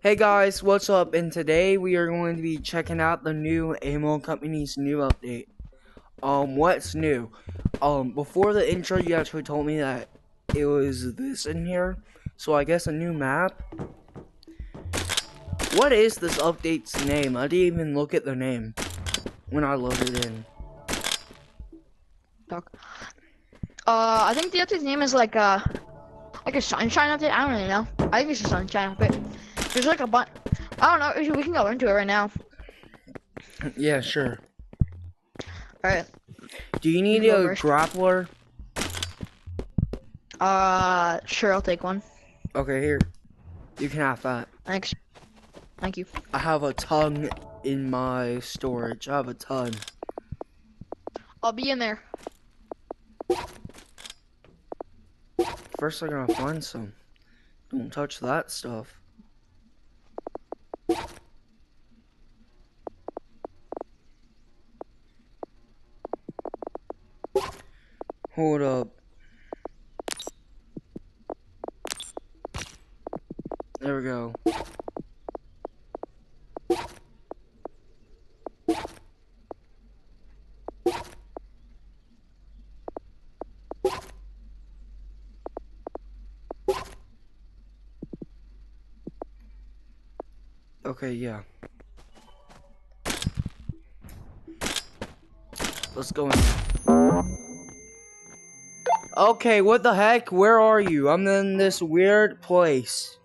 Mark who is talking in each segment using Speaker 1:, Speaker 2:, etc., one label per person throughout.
Speaker 1: Hey guys, what's up? And today we are going to be checking out the new Ammo Company's new update. What's new? Before the intro, you actually told me that it was this in here. So I guess a new map. What is this update's name? I didn't even look at the name when I loaded in.
Speaker 2: I think the update's name is like a sunshine update. I don't really know. I think it's a sunshine update. There's like a bunch. I don't know. We can go into it right now.
Speaker 1: Yeah, sure.
Speaker 2: Alright.
Speaker 1: Do you need a grappler?
Speaker 2: Sure. I'll take one.
Speaker 1: Okay, here. You can have that.
Speaker 2: Thanks. Thank you.
Speaker 1: I have a ton in my storage. I have a ton.
Speaker 2: I'll be in there.
Speaker 1: First, I gotta find some. Don't touch that stuff. Hold up. There we go. Okay, yeah. Let's go in. Okay, what the heck? Where are you? I'm in this weird place.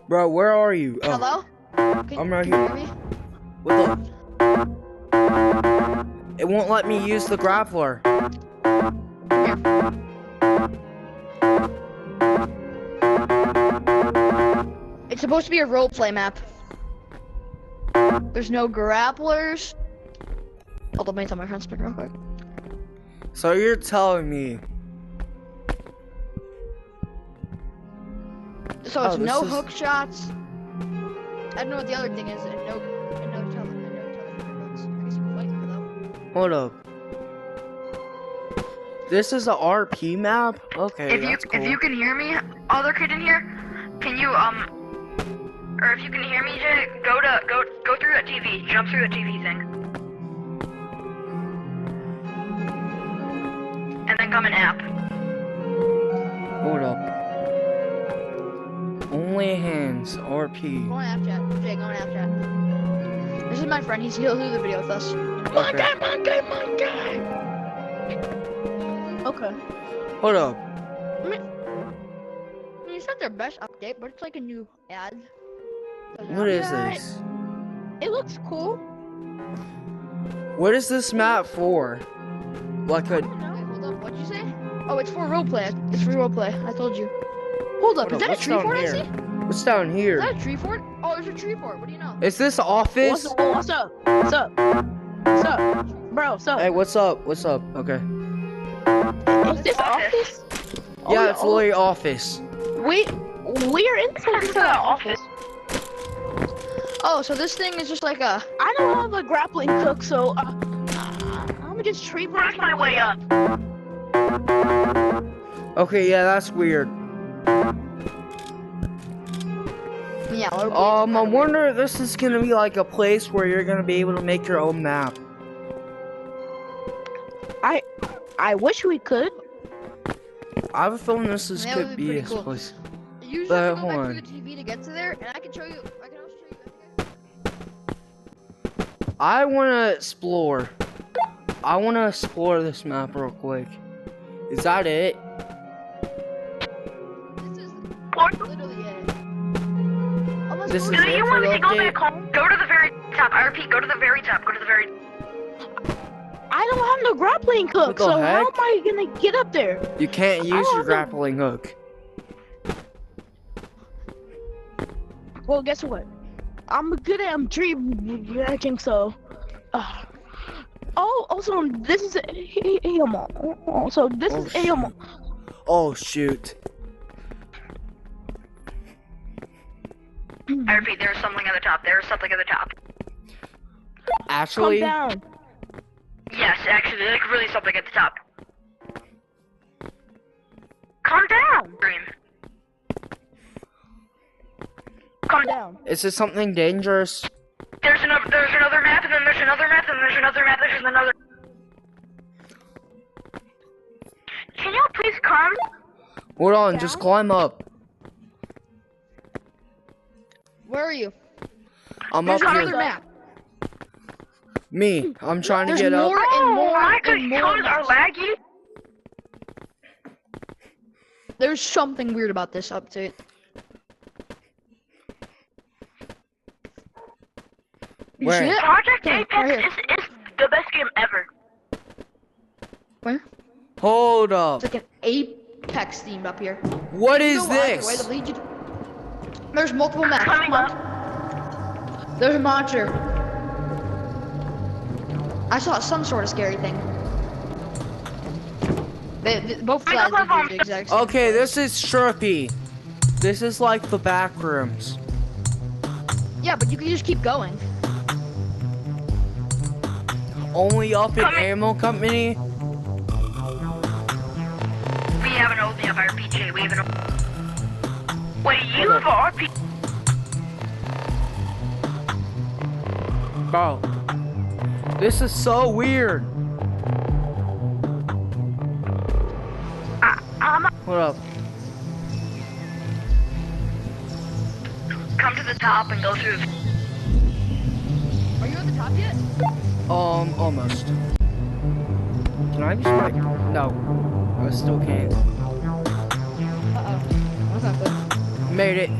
Speaker 1: Bro, where are you? Oh.
Speaker 2: Hello?
Speaker 1: I'm right
Speaker 2: Can you
Speaker 1: here.
Speaker 2: hear me?
Speaker 1: What the? It won't let me use the grappler.
Speaker 2: It's supposed to be a roleplay map. There's no grapplers. Hold on, let me tell my friend speak real quick.
Speaker 1: So you're telling me?
Speaker 2: So it's no
Speaker 1: is...
Speaker 2: hook shots. I don't know what the other thing is. And no telephone hooks. I guess you can fight here though.
Speaker 1: Hold up. This is a RP map? Okay, that's cool.
Speaker 2: If you can hear me, other kid in here, can you or if you can hear me, Jay, go through that TV, jump through the TV thing, and then come in app.
Speaker 1: Hold up. Only hands, RP.
Speaker 2: Go on app chat, Jay. Go on app chat. This is my friend. He'll do the video with us.
Speaker 1: Okay.
Speaker 2: My guy. Okay.
Speaker 1: Hold up.
Speaker 2: I mean, it's not their best update, but it's like a new ad.
Speaker 1: What is this?
Speaker 2: It looks cool.
Speaker 1: What is this map for? Like a...
Speaker 2: Wait, hold up. What'd you say? Oh, it's for roleplay. It's for roleplay. I told you. Hold up. Is that a tree fort I see?
Speaker 1: What's down here?
Speaker 2: Is that a tree fort? Oh, there's a tree fort. What do you know?
Speaker 1: Is this office?
Speaker 3: What's up? What's up? What's up? Bro, what's up?
Speaker 1: Hey, what's up? What's up? Okay.
Speaker 3: Is this office?
Speaker 1: Yeah, it's literally office.
Speaker 3: We're inside the office.
Speaker 2: Oh, so this thing is just like a...
Speaker 3: I don't have a grappling hook, so I'm gonna just tree brush my way up.
Speaker 1: Okay, yeah, that's weird.
Speaker 2: Yeah.
Speaker 1: I wonder if this is gonna be like a place where you're gonna be able to make your own map.
Speaker 3: I wish we could.
Speaker 1: I have a feeling this is
Speaker 2: That would
Speaker 1: could
Speaker 2: be
Speaker 1: be
Speaker 2: pretty
Speaker 1: this
Speaker 2: cool.
Speaker 1: place.
Speaker 2: You usually
Speaker 1: But
Speaker 2: have to go
Speaker 1: hold
Speaker 2: back
Speaker 1: on.
Speaker 2: through the TV to get to there, and I can show you. I can also show you.
Speaker 1: I wanna explore. I wanna explore this map real quick. Is that it?
Speaker 2: This is literally it. Unless
Speaker 1: This is
Speaker 2: we're-
Speaker 1: it for the update?
Speaker 2: home? Go to the very top. I repeat, go to the very top. Go to the very...
Speaker 3: I don't have no grappling hook,
Speaker 1: the
Speaker 3: so how
Speaker 1: heck?
Speaker 3: am I gonna get up there?
Speaker 1: You can't use your
Speaker 3: have
Speaker 1: grappling hook.
Speaker 3: Well, guess what? I'm good at tree breaking, so. Oh, also, this is AMO. So this
Speaker 1: Oh,
Speaker 3: is AMO.
Speaker 1: Oh shoot.
Speaker 2: I repeat, there's something at the top. There's something at the top.
Speaker 1: Actually,
Speaker 3: Calm down.
Speaker 2: Yes, actually, there's like really something at the top.
Speaker 3: Calm down. Calm down.
Speaker 1: Is this something dangerous?
Speaker 4: There's another map, and then there's another map, and there's another map, there's another. Can you please come?
Speaker 1: Hold on, just climb up.
Speaker 2: Where are you?
Speaker 1: I'm
Speaker 2: There's
Speaker 1: up
Speaker 2: another
Speaker 1: here.
Speaker 2: map.
Speaker 1: Me, I'm trying to
Speaker 2: There's
Speaker 1: get up.
Speaker 2: more and more
Speaker 4: my
Speaker 2: and more
Speaker 4: controllers are
Speaker 2: maps.
Speaker 4: laggy.
Speaker 2: There's something weird about this update. You
Speaker 1: Where?
Speaker 2: see it?
Speaker 4: Project
Speaker 2: Yeah,
Speaker 4: Apex
Speaker 2: right here.
Speaker 4: is the best game ever.
Speaker 2: Where?
Speaker 1: Hold up.
Speaker 2: It's like an Apex themed up here.
Speaker 1: What is
Speaker 2: Go either way,
Speaker 1: this?
Speaker 2: the Legion. There's multiple maps.
Speaker 4: Coming
Speaker 2: Come on.
Speaker 4: up.
Speaker 2: There's a monster. I saw some sort of scary thing. Both
Speaker 4: I got
Speaker 2: flags
Speaker 4: my
Speaker 2: do
Speaker 4: phone.
Speaker 2: the exact same.
Speaker 1: Okay, this is trippy. This is like the back rooms.
Speaker 2: Yeah, but you can just keep going.
Speaker 1: Only up in
Speaker 4: Coming.
Speaker 1: Ammo Company?
Speaker 4: We haven't opened up our RPG. We haven't. Wait, you have an RPG?
Speaker 1: Bro. This is so weird. What up?
Speaker 4: Come to the top and go through.
Speaker 2: Are you at the top yet?
Speaker 1: Almost. Can I use my... No. I still can't.
Speaker 2: Uh-oh. That's not good.
Speaker 1: Made it.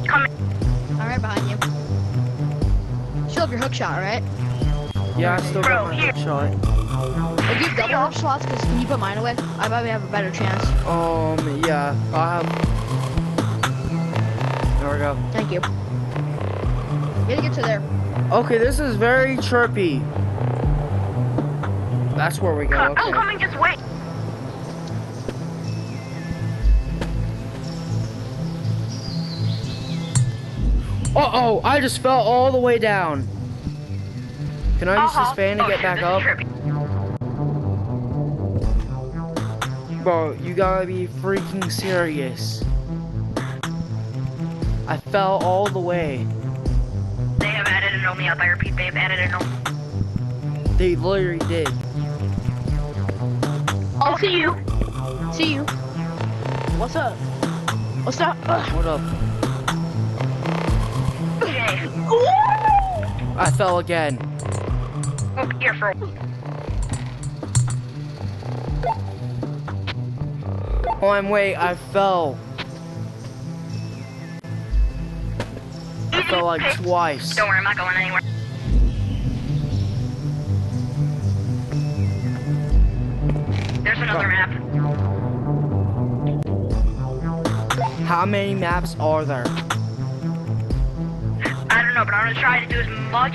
Speaker 4: Coming.
Speaker 2: I'm right behind you. Still have your hook shot, right?
Speaker 1: Yeah, I still got
Speaker 4: Bro,
Speaker 1: my
Speaker 4: here.
Speaker 1: shot.
Speaker 2: If you have double hook slots, because can you put mine away? I probably have a better chance.
Speaker 1: Yeah. I have... There we go.
Speaker 2: Thank you. Gotta get to there.
Speaker 1: Okay, this is very trippy. That's where we go,
Speaker 4: I'm
Speaker 1: okay.
Speaker 4: coming. Just wait.
Speaker 1: Uh-oh, I just fell all the way down. Can I use this fan to
Speaker 4: Oh,
Speaker 1: get
Speaker 4: shit,
Speaker 1: back
Speaker 4: this
Speaker 1: up?
Speaker 4: is trippy.
Speaker 1: Bro, you gotta be freaking serious. I fell all the way.
Speaker 4: They have added an only up. I repeat, they have added an only.
Speaker 1: They literally did.
Speaker 4: I'll see you.
Speaker 2: See you.
Speaker 3: What's up? What's up?
Speaker 1: What up?
Speaker 4: Okay.
Speaker 1: I fell again.
Speaker 4: Oh, here for.
Speaker 1: Oh, wait, I fell. I fell like twice.
Speaker 4: Don't worry, I'm not going anywhere. There's another map.
Speaker 1: How many maps are there?
Speaker 4: I don't know, but I'm gonna try to do as much.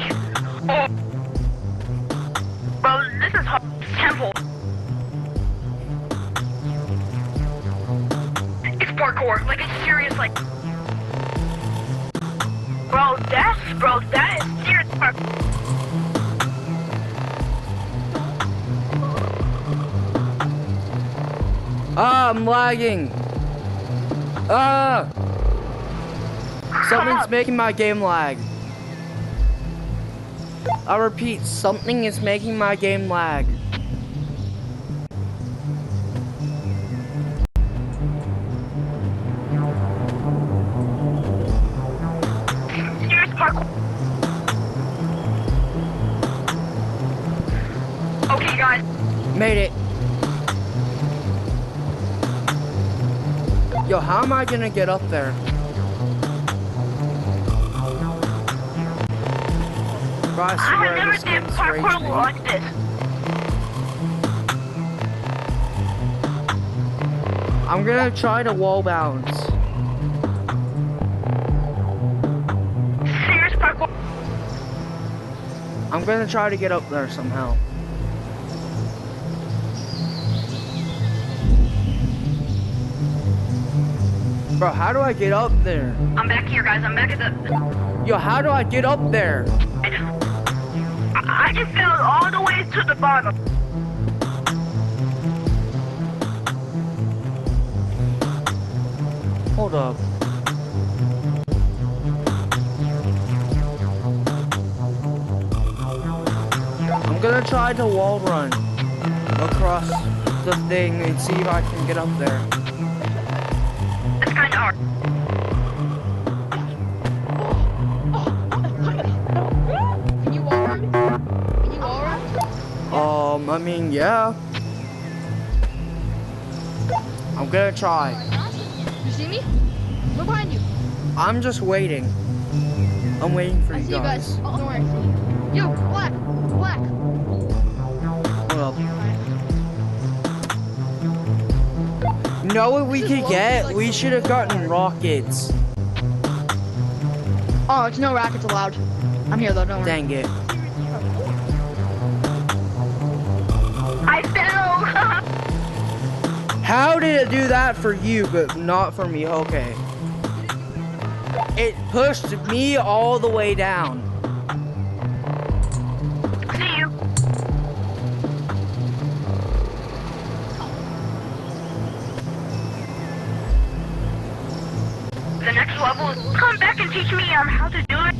Speaker 4: Oh. Bro, this is hard. Temple. It's parkour. Like, it's serious, like. Bro, that is serious parkour.
Speaker 1: Ah, I'm lagging. Ah! Something's making my game lag. I repeat, something is making my game lag.
Speaker 4: Serious parkour. Okay, guys.
Speaker 1: Made it. Yo, how am I gonna get up there? Bro, I
Speaker 4: I
Speaker 1: swear
Speaker 4: have never
Speaker 1: this
Speaker 4: did
Speaker 1: game's
Speaker 4: parkour
Speaker 1: raging.
Speaker 4: like this.
Speaker 1: I'm gonna try to wall bounce.
Speaker 4: Serious parkour.
Speaker 1: I'm gonna try to get up there somehow. Bro, how do I get up there?
Speaker 4: I'm back here, guys. I'm back at the.
Speaker 1: Yo, how do I get up there?
Speaker 4: I just fell all the way to the bottom.
Speaker 1: Hold up. I'm gonna try to wall run across the thing and see if I can get up there.
Speaker 4: It's kind of hard.
Speaker 2: Can you wall run? Can you wall run?
Speaker 1: I mean, yeah. I'm gonna try.
Speaker 2: You see me? Look behind you.
Speaker 1: I'm just waiting. I'm waiting for
Speaker 2: I
Speaker 1: you
Speaker 2: see you guys.
Speaker 1: guys.
Speaker 2: Oh, don't worry. Yo, black. Black.
Speaker 1: Hold up. You know what we
Speaker 2: This is
Speaker 1: could
Speaker 2: low-key
Speaker 1: get?
Speaker 2: like
Speaker 1: We
Speaker 2: the
Speaker 1: should have gotten rockets.
Speaker 2: Oh, it's no rackets allowed. I'm here though, don't worry.
Speaker 1: Dang it.
Speaker 4: I fell.
Speaker 1: How did it do that for you, but not for me? Okay. It pushed me all the way down.
Speaker 4: See you. The next level is come back and teach me how to do it.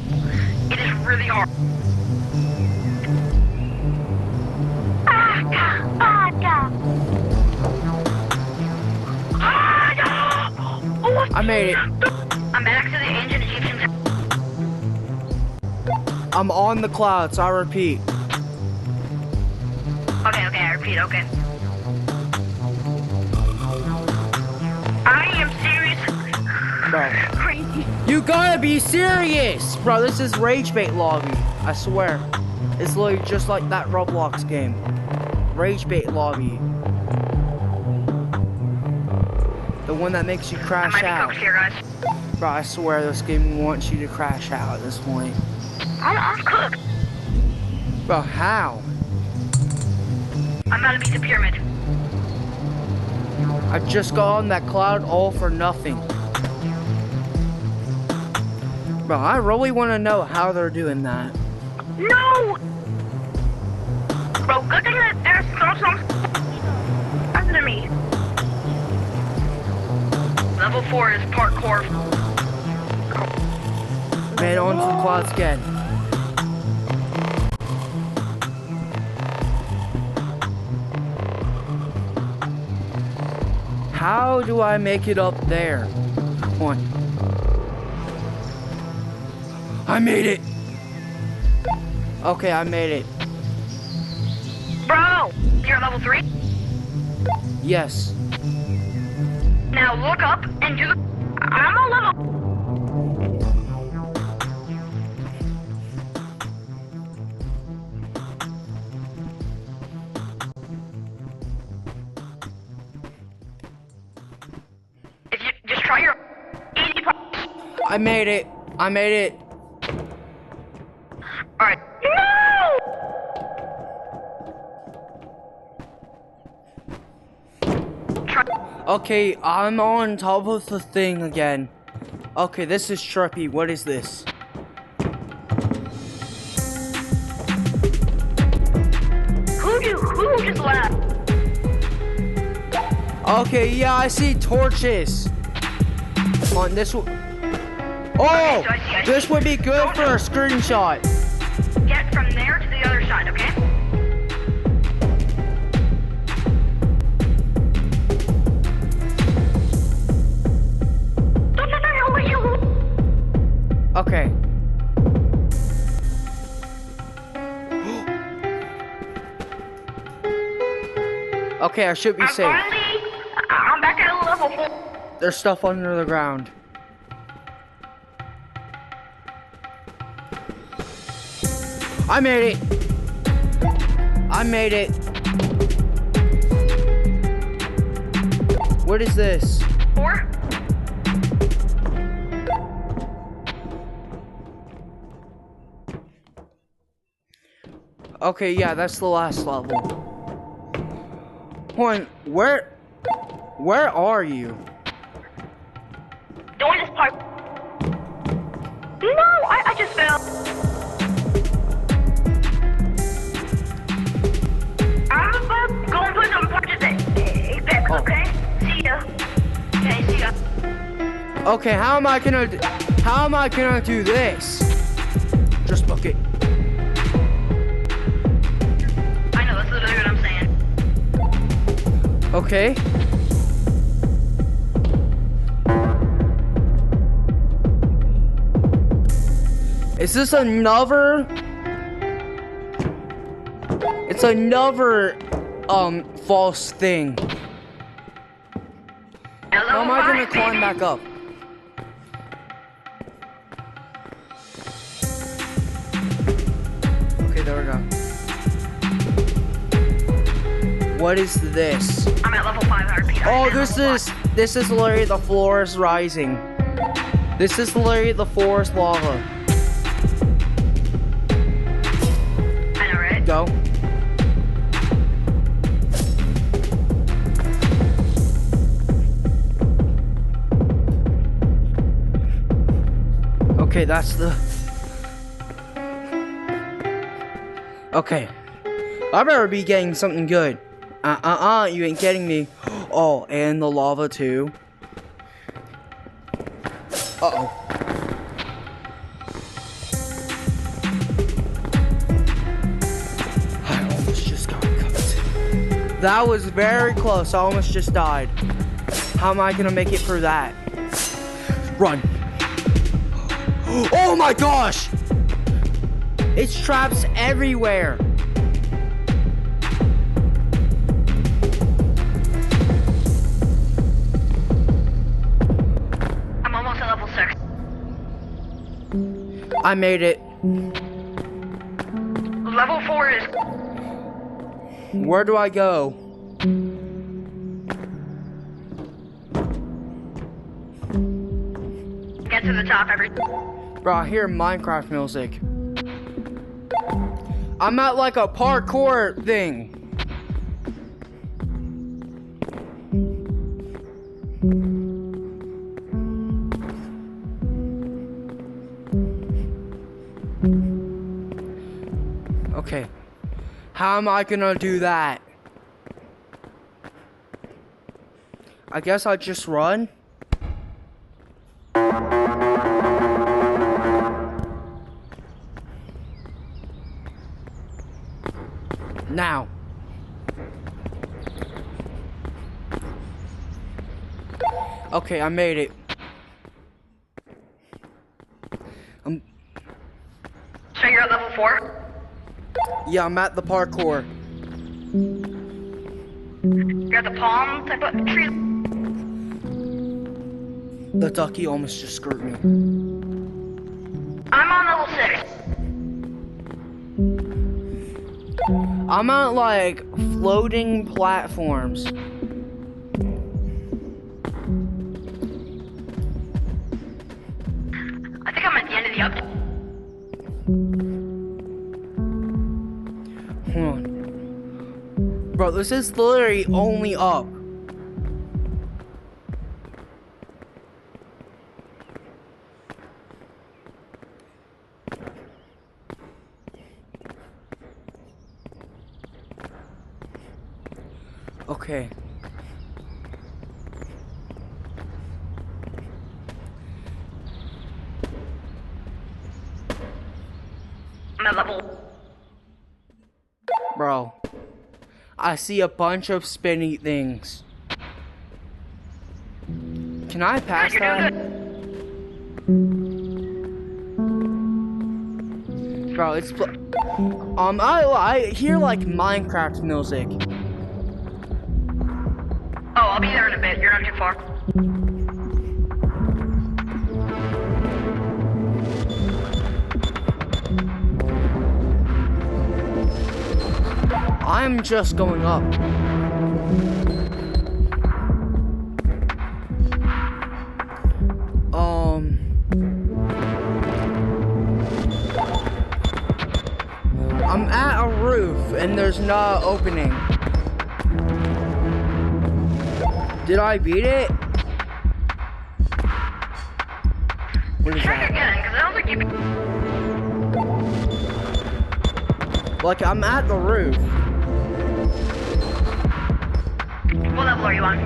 Speaker 4: It is really hard.
Speaker 1: I made it.
Speaker 4: I'm back to the ancient Egyptian.
Speaker 1: I'm on the clouds, I repeat.
Speaker 4: Okay, I repeat, okay. I am serious.
Speaker 1: Bro.
Speaker 4: Crazy.
Speaker 1: You gotta be serious! Bro, this is Rage Bait Lobby. I swear. It's literally just like that Roblox game. Rage Bait Lobby. The one that makes you
Speaker 4: I
Speaker 1: crash
Speaker 4: might be
Speaker 1: out.
Speaker 4: cooked here, guys.
Speaker 1: Bro, I swear this game wants you to crash out at this point.
Speaker 4: I'm cooked.
Speaker 1: Bro, how?
Speaker 4: I'm about to beat the pyramid.
Speaker 1: I just got on that cloud all for nothing. Bro, I really want to know how they're doing that.
Speaker 4: No! Bro, good thing that there's some under me. Level 4 is parkour.
Speaker 1: Made it onto the clouds again. How do I make it up there? Come on. I made it! Okay, I made it.
Speaker 4: Bro, you're level 3?
Speaker 1: Yes.
Speaker 4: Now look up and do the... I'm a level... If you just try your 80 plus.
Speaker 1: I made it. I made it.
Speaker 4: Alright. No! Try...
Speaker 1: Okay, I'm on top of the thing again. Okay, this is trippy. What is this?
Speaker 4: Who just left?
Speaker 1: Okay, yeah, I see torches. Come on, this will... Oh!
Speaker 4: so I see.
Speaker 1: This would be good for a screenshot.
Speaker 4: Get from there to the other side, okay?
Speaker 1: Okay. Okay, I should be safe.
Speaker 4: I'm back at level 4.
Speaker 1: There's stuff under the ground. I made it. I made it. What is this?
Speaker 4: 4?
Speaker 1: Okay, yeah, that's the last level. Hold on, where are you?
Speaker 4: Doing this part. No, I just fell.
Speaker 1: Okay, how am I gonna do this? Just book it.
Speaker 4: I know, that's literally what I'm saying.
Speaker 1: Okay. Is this another? It's another false thing. How am I gonna climb back up? Okay, there we go. What is this?
Speaker 4: I'm at level 5 heartbeat.
Speaker 1: Oh, this is literally the forest rising. This is literally the forest lava.
Speaker 4: I know, right?
Speaker 1: Go. Okay, that's the... Okay. I better be getting something good. You ain't getting me. Oh, and the lava too. Uh-oh. I almost just got cut. That was very close. I almost just died. How am I gonna make it through that? Run. Oh my gosh! It's traps everywhere.
Speaker 4: I'm almost at level 6.
Speaker 1: I made it.
Speaker 4: Level 4 is...
Speaker 1: Where do I go?
Speaker 4: Get to the top every...
Speaker 1: Bro, I hear Minecraft music. I'm at like a parkour thing. Okay. How am I gonna do that? I guess I'll just run. Now. Okay, I made it.
Speaker 4: So you're at level 4?
Speaker 1: Yeah, I'm at the parkour.
Speaker 4: You're at the palm type of tree?
Speaker 1: The ducky almost just screwed me.
Speaker 4: I'm on level 6.
Speaker 1: I'm at like floating platforms.
Speaker 4: I think I'm at the end of the update.
Speaker 1: Hold on. Bro, this is literally only up. Okay.
Speaker 4: I'm at level...
Speaker 1: Bro. I see a bunch of spinny things. Can I pass
Speaker 4: You're
Speaker 1: that?
Speaker 4: doing
Speaker 1: Bro, it's... I hear like Minecraft music.
Speaker 4: Oh, I'll be there in a bit. You're not too far.
Speaker 1: I'm just going up. I'm at a roof and there's no opening. Did I beat it? What is
Speaker 4: Try
Speaker 1: that?
Speaker 4: again, because I don't think you...
Speaker 1: Like, I'm at the roof.
Speaker 4: What level are you on?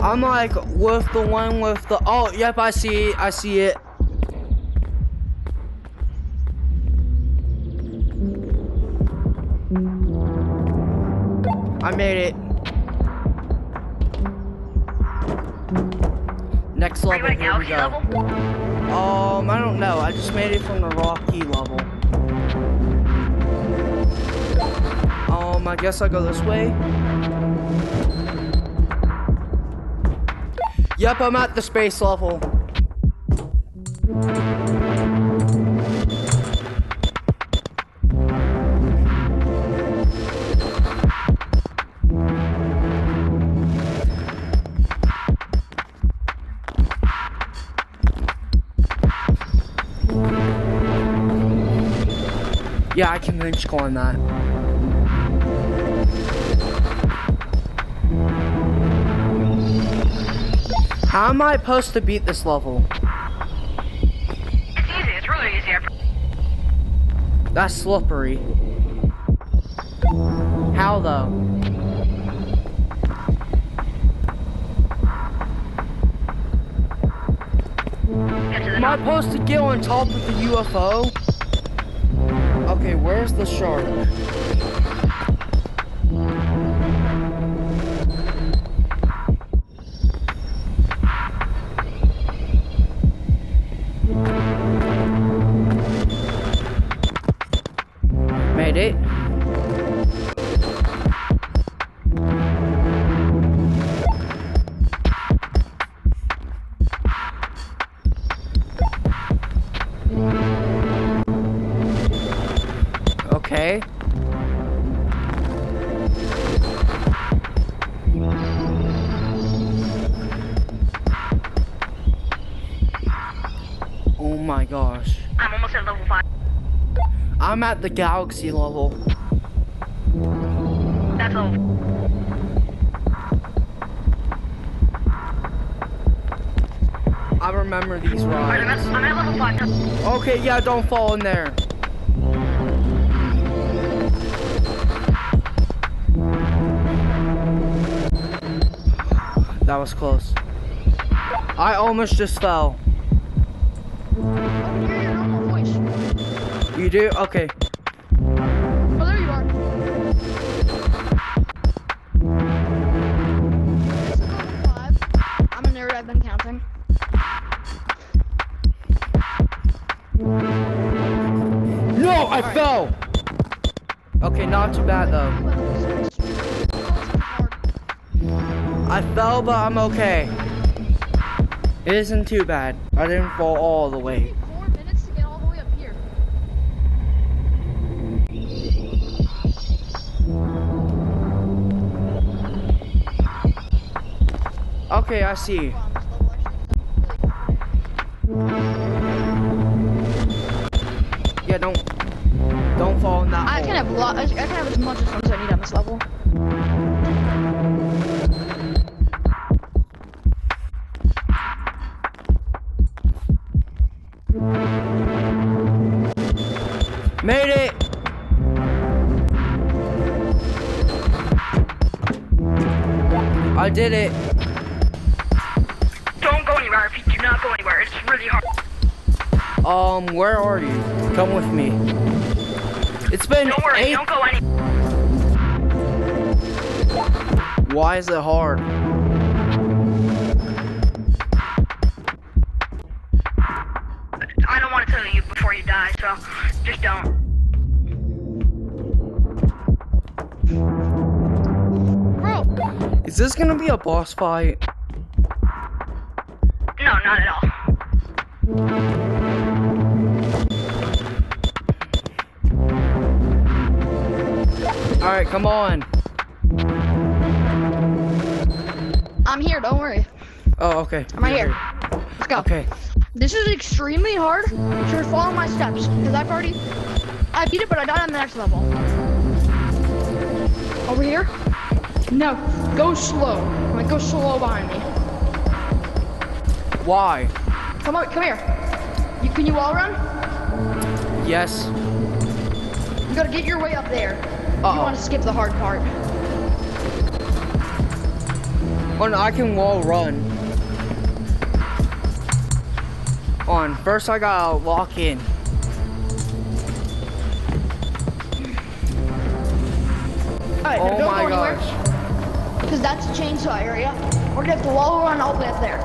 Speaker 1: I'm like with the one with the. Oh, yep, I see it. I see it. I made it. Next
Speaker 4: Are you
Speaker 1: level.
Speaker 4: at a
Speaker 1: Here we
Speaker 4: galaxy
Speaker 1: go.
Speaker 4: level?
Speaker 1: I don't know. I just made it from the rocky level. I guess I go this way. Yep, I'm at the space level. Yeah, I can bench on that. How am I supposed to beat this level?
Speaker 4: It's easy. It's really easy.
Speaker 1: That's slippery. How though?
Speaker 4: Get to the
Speaker 1: Am I
Speaker 4: top.
Speaker 1: supposed to get on top of the UFO? Okay, where's the shark? Made it. Okay. Oh my gosh.
Speaker 4: I'm almost at level 5.
Speaker 1: I'm at the galaxy level.
Speaker 4: That's level.
Speaker 1: I remember these
Speaker 4: Alright,
Speaker 1: rides.
Speaker 4: I'm at level 5 now.
Speaker 1: Okay, yeah, don't fall in there. That was close. I almost just fell.
Speaker 2: I can hear your normal voice.
Speaker 1: You do? Okay.
Speaker 2: Oh, there you are. This is level 5. I'm a nerd. I've been counting.
Speaker 1: No, I fell. Okay, not too bad though. I fell, but I'm okay. It isn't too bad. I didn't fall all the way.
Speaker 2: 4 minutes to get all the way up here.
Speaker 1: Okay, I see. Yeah, don't fall in that
Speaker 2: I
Speaker 1: hole.
Speaker 2: can have I can have as much as fun as I need on this level.
Speaker 1: Made it! I did it.
Speaker 4: Don't go anywhere. If you do not go anywhere, it's really hard.
Speaker 1: Where are you? Come with me. It's been
Speaker 4: Don't worry.
Speaker 1: 8.
Speaker 4: Don't go anywhere.
Speaker 1: Why is it hard?
Speaker 4: I don't want to tell you before you die, so just don't.
Speaker 2: Bro,
Speaker 1: Is this gonna be a boss fight?
Speaker 4: No, not at all.
Speaker 1: Alright, come on.
Speaker 2: I'm here. Don't worry.
Speaker 1: Oh, okay.
Speaker 2: I'm right
Speaker 1: You're
Speaker 2: here. Let's go.
Speaker 1: Okay.
Speaker 2: This is extremely hard, so follow my steps, because I beat it, but I died on the next level. Over here? No, go slow. Like, go slow behind me.
Speaker 1: Why?
Speaker 2: Come on, come here. Can you wall run?
Speaker 1: Yes.
Speaker 2: You gotta get your way up there.
Speaker 1: Uh-oh.
Speaker 2: You want to skip the hard part.
Speaker 1: Oh no, I can wall run. On first, I gotta lock in.
Speaker 2: Alright,
Speaker 1: Oh
Speaker 2: don't
Speaker 1: my
Speaker 2: go anywhere.
Speaker 1: gosh.
Speaker 2: Because that's a chainsaw area. We're gonna have to wall run all the way up there.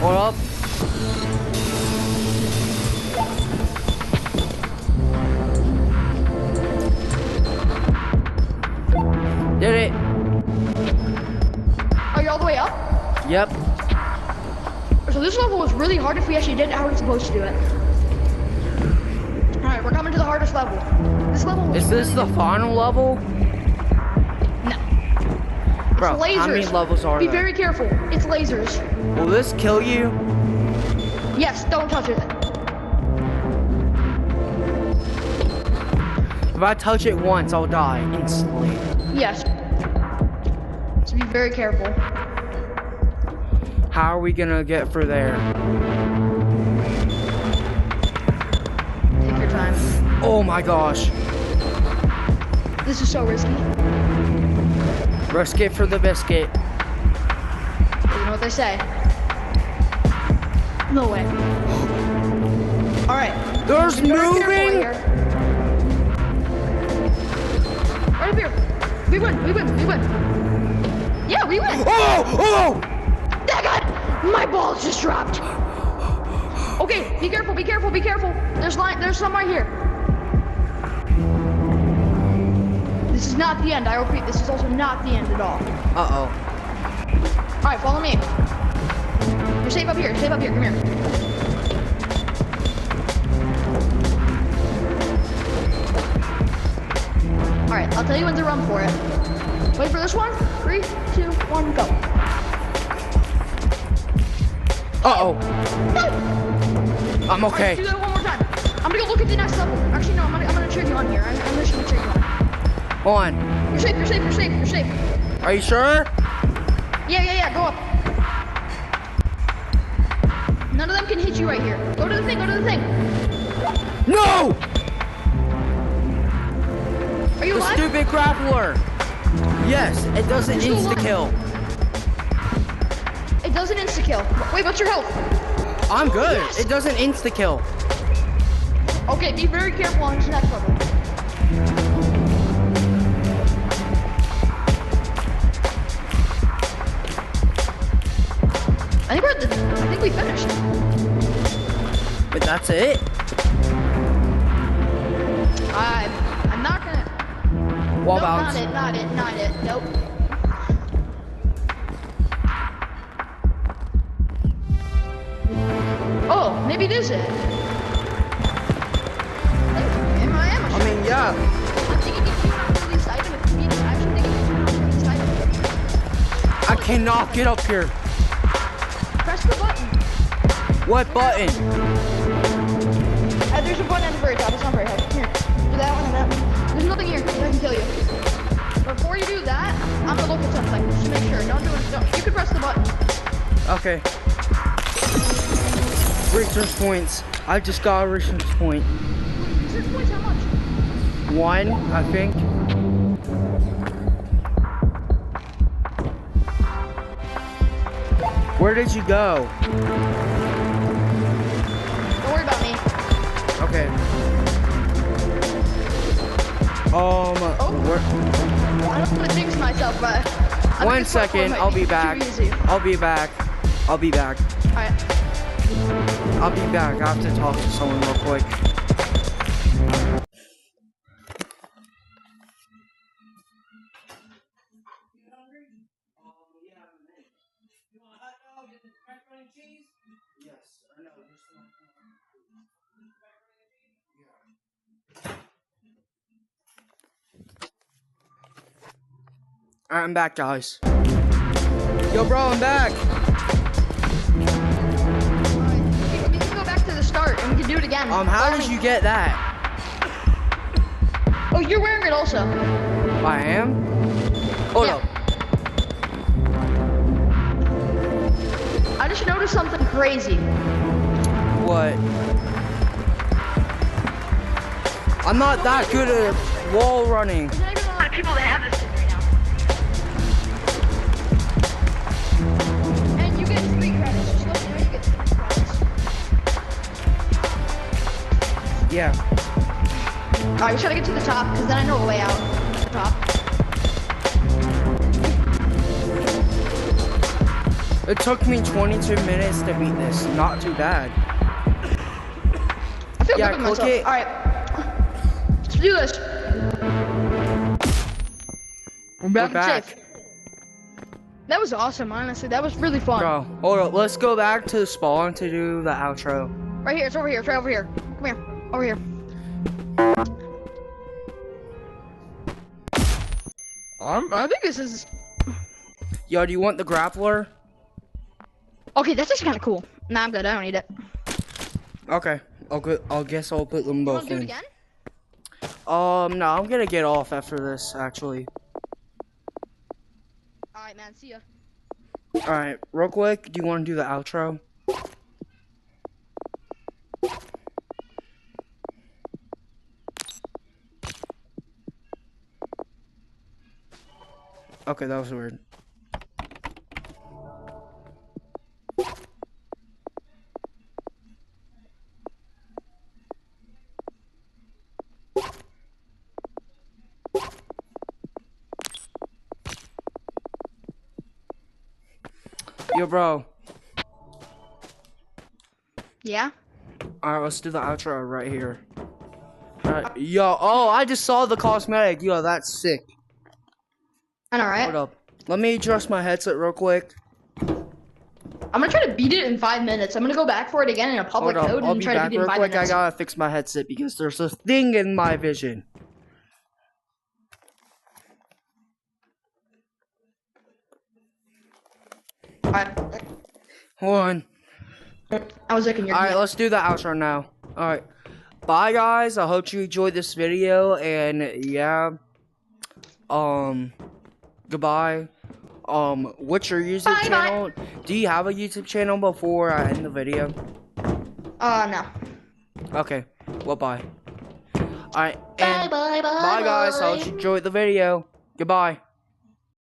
Speaker 1: Hold up. Did it.
Speaker 2: Are you all the way up?
Speaker 1: Yep.
Speaker 2: So this level was really hard if we actually did how we're supposed to do it. Alright, we're coming to the hardest level. This level was
Speaker 1: Is this the final level?
Speaker 2: No.
Speaker 1: Bro,
Speaker 2: It's lasers.
Speaker 1: how many levels are
Speaker 2: Be
Speaker 1: there?
Speaker 2: very careful. It's lasers.
Speaker 1: Will this kill you?
Speaker 2: Yes, don't touch it.
Speaker 1: If I touch it once, I'll die instantly.
Speaker 2: Yes. So be very careful.
Speaker 1: How are we gonna get through there?
Speaker 2: Take your time.
Speaker 1: Oh my gosh.
Speaker 2: This is so risky.
Speaker 1: Risk it for the biscuit.
Speaker 2: You know what they say. No way. Alright.
Speaker 1: There's
Speaker 2: Be very careful
Speaker 1: moving!
Speaker 2: here. Right up here. We win. Yeah, we win.
Speaker 1: Oh!
Speaker 2: Daggone! My balls just dropped. Okay, be careful. There's some right here. This is not the end. I repeat, this is also not the end at all.
Speaker 1: Uh-oh.
Speaker 2: Alright, follow me. You're safe up here. Come here. Alright, I'll tell you when to run for it. Wait for this one. 3, 2, 1, go.
Speaker 1: Uh-oh.
Speaker 2: No!
Speaker 1: I'm okay.
Speaker 2: Alright, do that one more time. I'm gonna go look at the next level. Actually, no, I'm gonna cheer you on here. I'm just gonna cheer you on.
Speaker 1: Hold on.
Speaker 2: You're safe.
Speaker 1: Are you sure?
Speaker 2: Yeah, go up. None of them can hit you right here. Go to the thing.
Speaker 1: No!
Speaker 2: Are you
Speaker 1: The
Speaker 2: alive?
Speaker 1: stupid grappler. Yes, it doesn't
Speaker 2: You're still
Speaker 1: insta-kill.
Speaker 2: It doesn't insta-kill. Wait, what's your health?
Speaker 1: I'm good.
Speaker 2: Yes.
Speaker 1: It doesn't insta-kill.
Speaker 2: Okay, be very careful on this next level. I think we finished.
Speaker 1: But that's it?
Speaker 2: I'm not gonna.
Speaker 1: Wall
Speaker 2: Nope,
Speaker 1: bounce.
Speaker 2: not it. Nope. Oh, maybe it is it. Am I?
Speaker 1: I mean, yeah.
Speaker 2: I'm thinking if you want to release item, if you need it, I actually think if you want to release item.
Speaker 1: I cannot get up here.
Speaker 2: Press the button.
Speaker 1: What button?
Speaker 2: There's a button at the very top. It's not very hard. Here, do that one and that one. There's nothing here that can kill you. Before you do that, I'm gonna look at something just to make sure. Don't do it. You can press the button.
Speaker 1: Okay. Research points. I just got a research point.
Speaker 2: Research points, how much?
Speaker 1: 1, I think. Where did you go?
Speaker 2: Don't worry about me.
Speaker 1: Okay. Where?
Speaker 2: I don't want to jinx myself, but. I think
Speaker 1: 1
Speaker 2: this platform
Speaker 1: second.
Speaker 2: might
Speaker 1: I'll be
Speaker 2: too
Speaker 1: back.
Speaker 2: easy.
Speaker 1: I'll be back.
Speaker 2: Alright.
Speaker 1: I'll be back. I have to talk to someone real quick. Alright, I'm back, guys. Yo, bro, I'm back.
Speaker 2: Alright. We can go back to the start and we can do it again.
Speaker 1: How
Speaker 2: Follow
Speaker 1: did
Speaker 2: me.
Speaker 1: you get that?
Speaker 2: Oh, you're wearing it also.
Speaker 1: I am? Hold
Speaker 2: Yeah.
Speaker 1: up.
Speaker 2: I just noticed something crazy.
Speaker 1: What? I'm not that good at wall running.
Speaker 2: There's not even a
Speaker 4: A lot of people that have this thing right now.
Speaker 2: And you
Speaker 1: Yeah.
Speaker 2: Alright, we gotta get to the top, because then I know a way out to the top.
Speaker 1: It took me 22 minutes to beat this. Not too bad.
Speaker 2: I feel
Speaker 1: Yeah,
Speaker 2: good with
Speaker 1: click
Speaker 2: myself.
Speaker 1: it.
Speaker 2: Alright. Let's do this.
Speaker 1: We're back.
Speaker 2: Safe. That was awesome, honestly. That was really fun.
Speaker 1: Bro, hold up. Let's go back to the spawn to do the outro.
Speaker 2: Right here, it's over here, it's right over here. Come here, over here. I think this is...
Speaker 1: Yo, do you want the grappler?
Speaker 2: Okay, that's actually kind of cool. Nah, I'm good, I don't need it.
Speaker 1: Okay. I'll guess I'll put them
Speaker 2: You
Speaker 1: both
Speaker 2: wanna do it
Speaker 1: in.
Speaker 2: again?
Speaker 1: No, I'm gonna get off after this, actually.
Speaker 2: Alright, man, see ya.
Speaker 1: Alright, real quick, do you want to do the outro? Okay, that was weird. Yo, bro.
Speaker 2: Yeah?
Speaker 1: Alright, let's do the outro right here. Alright, yo, oh, I just saw the cosmetic. Yo, that's sick.
Speaker 2: I know, right?
Speaker 1: Hold up. Let me adjust my headset real quick.
Speaker 2: I'm gonna try to beat it in 5 minutes. I'm gonna go back for it again in a public
Speaker 1: Hold up,
Speaker 2: code
Speaker 1: I'll
Speaker 2: and
Speaker 1: be
Speaker 2: try to
Speaker 1: back
Speaker 2: beat it
Speaker 1: real
Speaker 2: in 5
Speaker 1: quick. I
Speaker 2: minutes.
Speaker 1: gotta fix my headset because there's a thing in my vision.
Speaker 2: Alright.
Speaker 1: Hold on.
Speaker 2: I was looking your
Speaker 1: Alright, let's do the outro now. Alright. Bye, guys. I hope you enjoyed this video. And, yeah. Goodbye. What's your YouTube
Speaker 2: Bye,
Speaker 1: channel? Do you have a YouTube channel before I end the video?
Speaker 2: no.
Speaker 1: Okay. Well, bye. Alright.
Speaker 2: Bye,
Speaker 1: And
Speaker 2: bye, bye,
Speaker 1: bye, guys. I hope you enjoyed the video. Goodbye.